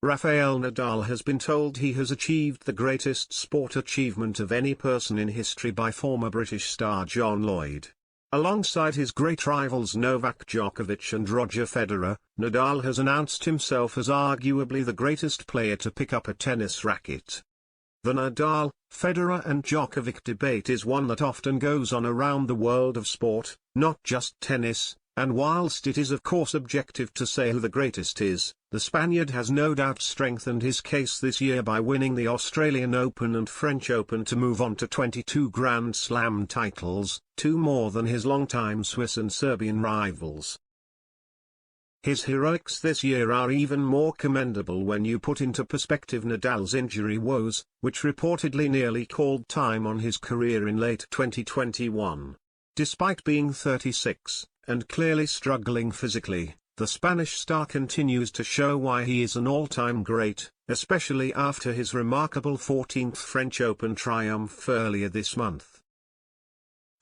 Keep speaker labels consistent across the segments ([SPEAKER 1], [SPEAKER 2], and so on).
[SPEAKER 1] Rafael Nadal has been told he has achieved the greatest sport achievement of any person in history by former British star John Lloyd. Alongside his great rivals Novak Djokovic and Roger Federer, Nadal has announced himself as arguably the greatest player to pick up a tennis racket. The Nadal, Federer and Djokovic debate is one that often goes on around the world of sport, not just tennis, and whilst it is of course objective to say who the greatest is, the Spaniard has no doubt strengthened his case this year by winning the Australian Open and French Open to move on to 22 Grand Slam titles, 2 more than his longtime Swiss and Serbian rivals. His heroics this year are even more commendable when you put into perspective Nadal's injury woes, which reportedly nearly called time on his career in late 2021. Despite being 36, and clearly struggling physically, the Spanish star continues to show why he is an all-time great, especially after his remarkable 14th French Open triumph earlier this month.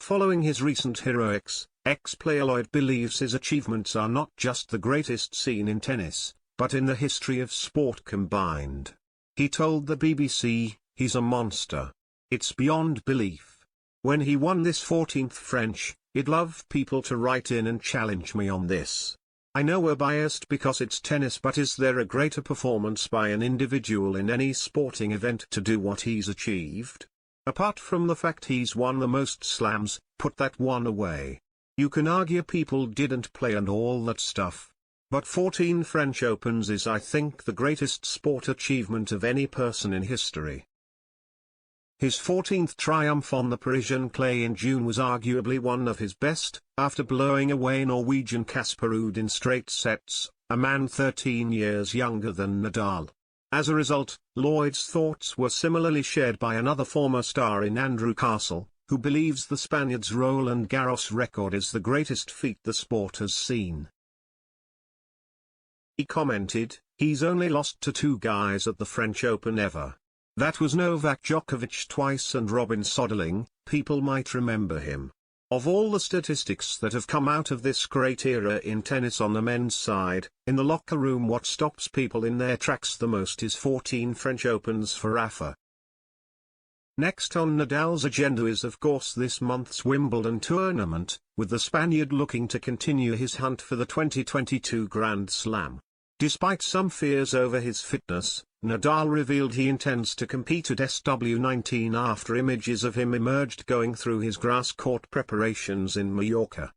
[SPEAKER 1] Following his recent heroics, ex-player Lloyd believes his achievements are not just the greatest seen in tennis, but in the history of sport combined. He told the BBC, "He's a monster. It's beyond belief. When he won this 14th French, I'd love people to write in and challenge me on this. I know we're biased because it's tennis, but is there a greater performance by an individual in any sporting event to do what he's achieved? Apart from the fact he's won the most slams, put that one away. You can argue people didn't play and all that stuff. But 14 French Opens is, I think, the greatest sport achievement of any person in history." His 14th triumph on the Parisian clay in June was arguably one of his best, after blowing away Norwegian Casper Ruud in straight sets, a man 13 years younger than Nadal. As a result, Lloyd's thoughts were similarly shared by another former star in Andrew Castle, who believes the Spaniard's Roland Garros record is the greatest feat the sport has seen. He commented, "He's only lost to 2 guys at the French Open ever. That was Novak Djokovic twice and Robin Soderling. People might remember him. Of all the statistics that have come out of this great era in tennis on the men's side, in the locker room what stops people in their tracks the most is 14 French Opens for Rafa." Next on Nadal's agenda is of course this month's Wimbledon tournament, with the Spaniard looking to continue his hunt for the 2022 Grand Slam. Despite some fears over his fitness, Nadal revealed he intends to compete at SW19 after images of him emerged going through his grass court preparations in Mallorca.